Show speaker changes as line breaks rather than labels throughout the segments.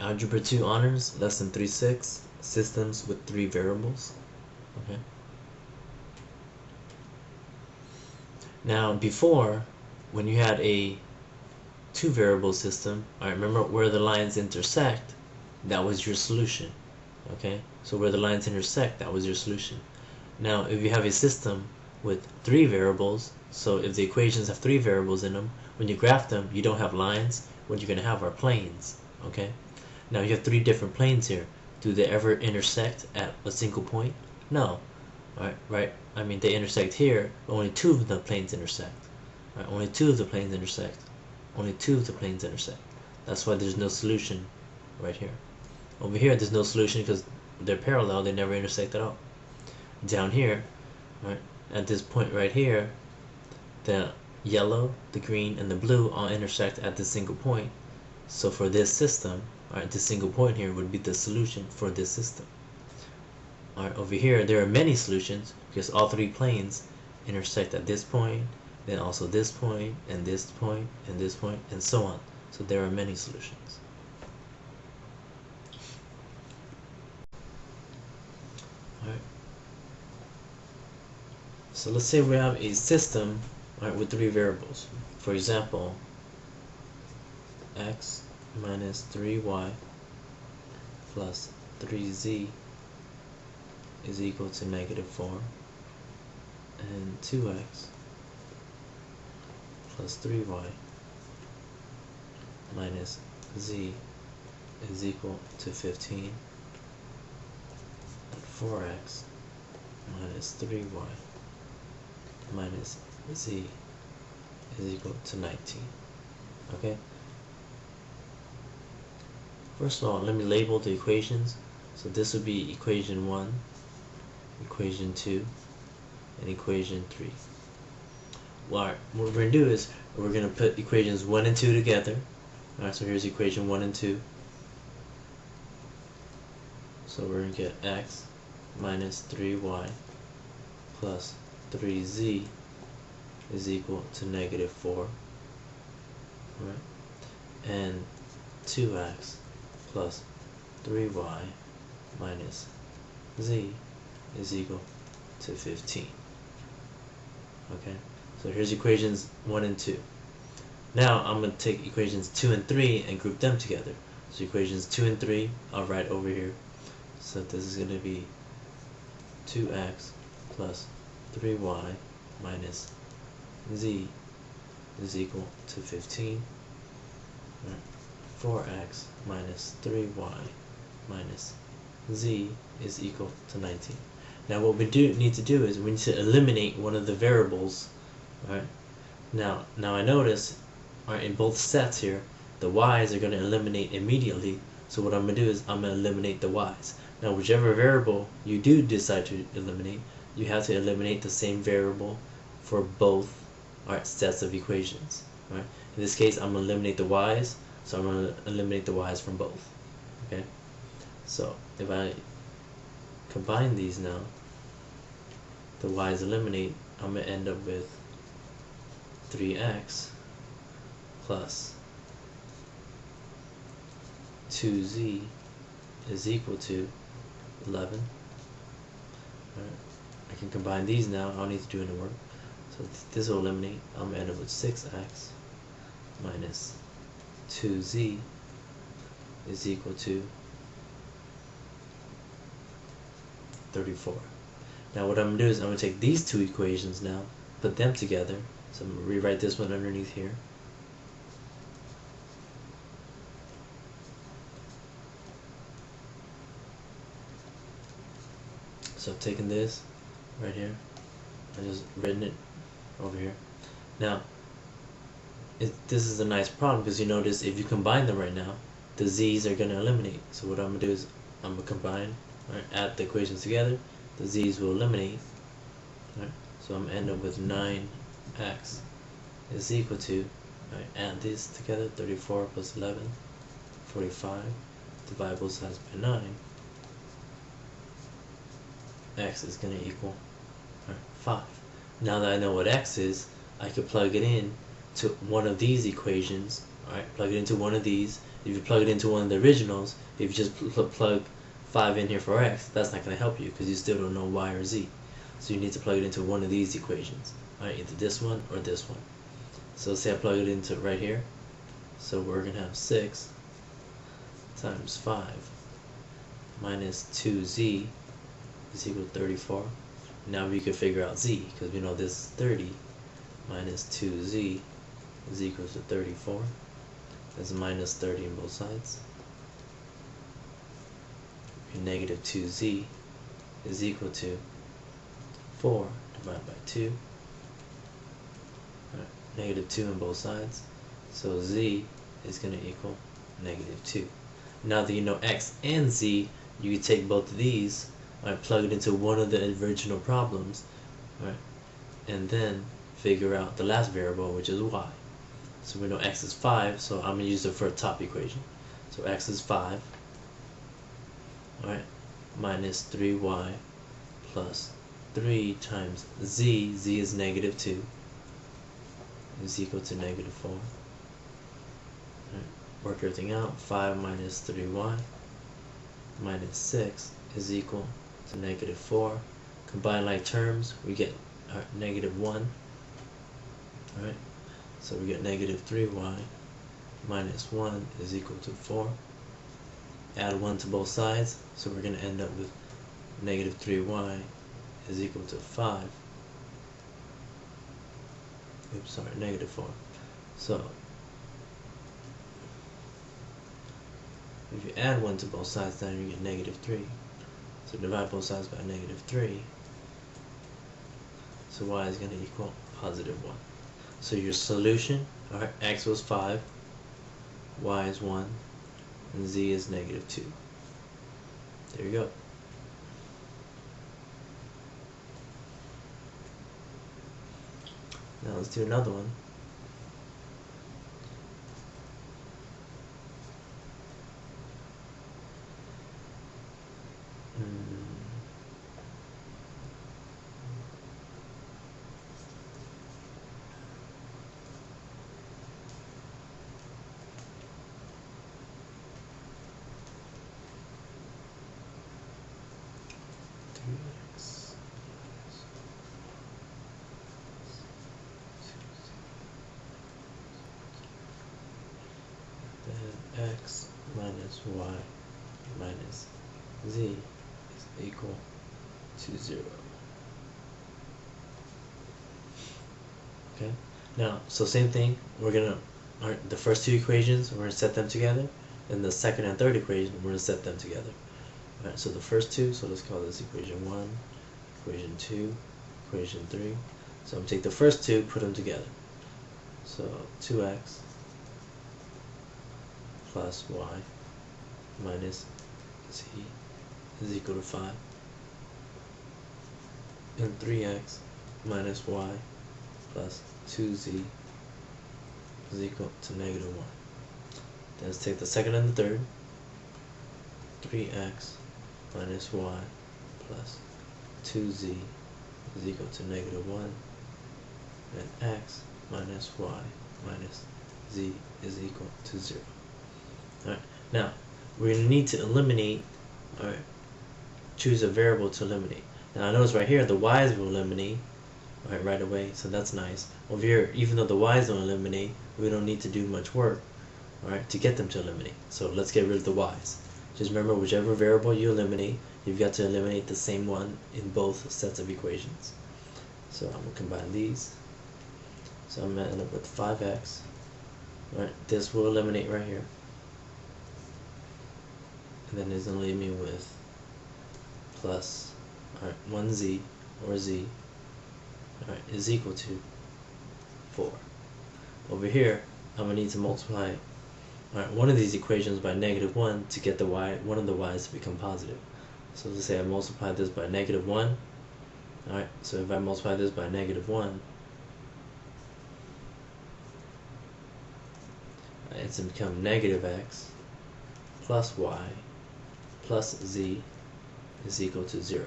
Algebra 2 Honors, Lesson 3-6, Systems with 3 Variables. Okay. Now, before, when you had a 2-variable system, alright, remember where the lines intersect, that was your solution. Okay, so where the lines intersect, that was your solution. Now, if you have a system with 3 variables, so if the equations have 3 variables in them, when you graph them, you don't have lines. What you're going to have are planes. Okay. Now you have 3 different planes here. Do they ever intersect at a single point? No. Right? I mean, they intersect here, but only 2 of the planes intersect. Right? Only 2 of the planes intersect. Only 2 of the planes intersect. That's why there's no solution right here. Over here, there's no solution because they're parallel. They never intersect at all. Down here, right, at this point right here, the yellow, the green, and the blue all intersect at this single point. So for this system, alright, this single point here would be the solution for this system. Alright, over here there are many solutions because all 3 planes intersect at this point, then also this point, and this point, and this point, and so on. So there are many solutions. Alright. So let's say we have a system, alright, with 3 variables. For example, x minus 3y plus 3z is equal to -4, and 2x plus 3y minus z is equal to 15, and 4x minus 3y minus z is equal to 19. Okay? First of all, let me label the equations. So this would be equation 1, equation 2, and equation 3. What we're going to do is we're going to put equations 1 and 2 together. Alright, so here's equation 1 and 2. So we're going to get x minus 3y plus 3z is equal to -4. Right? And 2x plus 3y minus z is equal to 15. Okay, so here's equations 1 and 2. Now I'm going to take equations 2 and 3 and group them together. So equations 2 and 3 I'll write over here. So this is going to be 2x plus 3y minus z is equal to 15. Right. 4x minus 3y minus z is equal to 19. Now what we need to do is we need to eliminate one of the variables. Alright. Now I notice, alright, in both sets here, the y's are going to eliminate immediately. So what I'm going to do is I'm going to eliminate the y's. Now whichever variable you do decide to eliminate, you have to eliminate the same variable for both, alright, sets of equations. Right? In this case, I'm going to eliminate the y's, so I'm going to eliminate the y's from both. Okay? So if I combine these now, the y's eliminate, I'm going to end up with 3x plus 2z is equal to 11. Alright. I can combine these now. I don't need to do any work. So this will eliminate. I'm going to end up with 6x minus 2z is equal to 34. Now what I'm going to do is I'm going to take these 2 equations now, put them together. So I'm going to rewrite this one underneath here. So I've taken this right here, I just written it over here. Now this is a nice problem because you notice if you combine them right now, the z's are going to eliminate. So what I'm going to do is I'm going to combine, right, add the equations together, the z's will eliminate. Right? So I'm going to end up with 9x is equal to, right, add these together, 34 plus 11, 45, divide both sides by 9. X is going to equal 5. Now that I know what x is, I could plug it in to one of these equations, Alright, plug it into one of these. If you plug it into one of the originals, if you just plug 5 in here for x, that's not going to help you because you still don't know y or z. So you need to plug it into one of these equations. Alright, either this one or this one. So say I plug it into right here. So we're going to have 6 times 5 minus 2z is equal to 34. Now we can figure out z because we know this is 30 minus 2z is equal to 34. That's minus 30 on both sides. And negative 2z is equal to 4 divided by 2. Right. Negative 2 on both sides. So z is going to equal negative 2. Now that you know x and z, you can take both of these, right, plug it into one of the original problems, right, and then figure out the last variable, which is y. So we know x is 5, so I'm going to use it for a top equation. So x is 5, alright, minus 3y plus 3 times z is negative 2, is equal to negative 4. Right. Work everything out. 5 minus 3y minus 6 is equal to negative 4. Combine like terms, we get negative 1. Alright, so we get negative 3y minus 1 is equal to 4. Add 1 to both sides, so we're going to end up with negative 3y is equal to 5. Oops, sorry, negative 4. So if you add 1 to both sides, then you get negative 3. So divide both sides by negative 3. So y is going to equal positive 1. So your solution, alright, x was 5, y is 1, and z is negative 2. There you go. Now let's do another one. X minus y minus z is equal to 0. Okay, now so same thing, we're gonna the first two equations we're gonna set them together, and the second and third equation we're gonna set them together. Alright, so the first two, so let's call this equation 1, equation 2, equation 3. So I'm gonna take the first two, put them together. So 2x plus y minus z is equal to 5, and 3x minus y plus 2z is equal to negative 1. Then let's take the second and the third. 3x minus y plus 2z is equal to negative 1, and x minus y minus z is equal to 0. Alright, now we're going to need to eliminate, alright, choose a variable to eliminate. Now notice right here the y's will eliminate, alright, right away, so that's nice. Over here, even though the y's don't eliminate, we don't need to do much work, alright, to get them to eliminate. So let's get rid of the y's. Just remember, whichever variable you eliminate, you've got to eliminate the same one in both sets of equations. So I'm going to combine these. So I'm going to end up with 5x. Right, this will eliminate right here. And then it's going to leave me with plus, alright, 1z, or z, alright, is equal to 4. Over here, I'm going to need to multiply one of these equations by negative 1 to get the y, one of the y's to become positive. So let's say I multiply this by negative 1. Alright, so if I multiply this by negative 1, it's going to become negative x plus y plus z is equal to 0.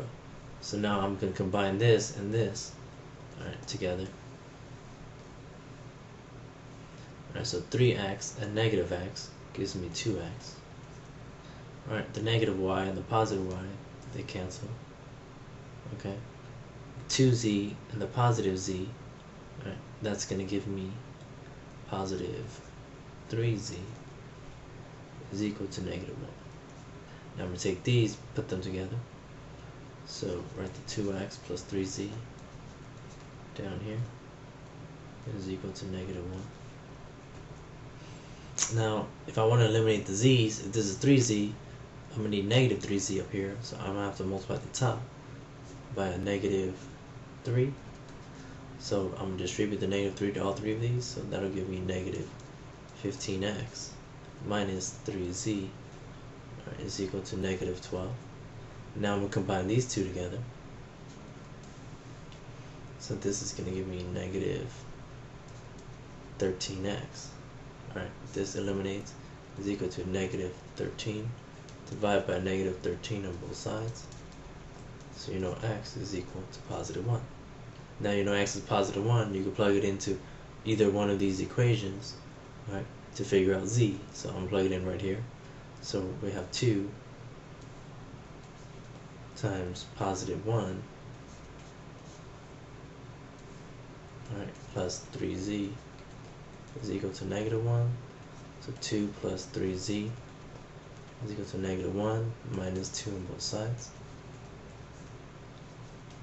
So now I'm going to combine this and this, alright, together. Alright, so 3x and negative x gives me 2x. Alright, the negative y and the positive y, they cancel. Okay, 2z and the positive z, alright, that's going to give me positive 3z is equal to negative 1. Now I'm going to take these, put them together. So write the 2x plus 3z down here is equal to negative 1. Now, if I want to eliminate the z's, if this is 3z, I'm going to need negative 3z up here, so I'm going to have to multiply the top by a negative 3. So I'm going to distribute the negative 3 to all three of these, so that'll give me negative 15x minus 3z is equal to negative 12. Now I'm going to combine these two together. So this is going to give me negative 13x. Alright, this eliminates is equal to negative 13. Divide by negative 13 on both sides. So you know x is equal to positive 1. Now you know x is positive 1, you can plug it into either one of these equations, right, to figure out z. So I'm going to plug it in right here. So we have 2 times positive 1, alright, plus 3z is equal to negative 1. So 2 plus 3z is equal to negative 1 minus 2 on both sides.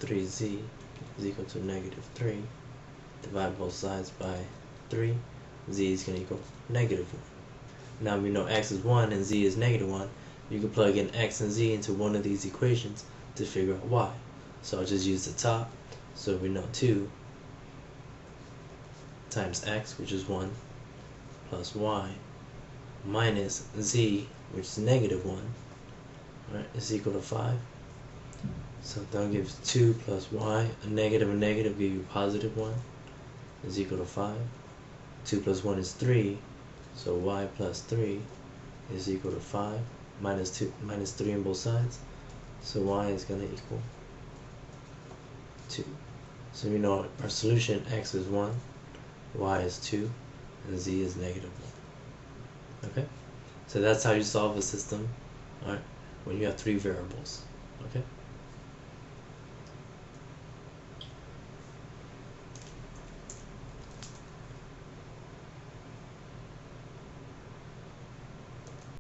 3z is equal to negative 3. Divide both sides by 3. Z is going to equal negative 1. Now we know x is 1 and z is negative 1. You can plug in x and z into one of these equations to figure out y. So I'll just use the top. So we know 2 times x, which is 1, plus y, minus z, which is negative 1, right, is equal to 5. So that gives 2 plus y, a negative give you positive 1, is equal to 5. 2 plus 1 is 3, so y plus 3 is equal to 5, minus 3 on both sides, so y is going to equal 2. So we know our solution, x is 1, y is 2, and z is negative 1. Okay? So that's how you solve a system, alright, when you have 3 variables. Okay?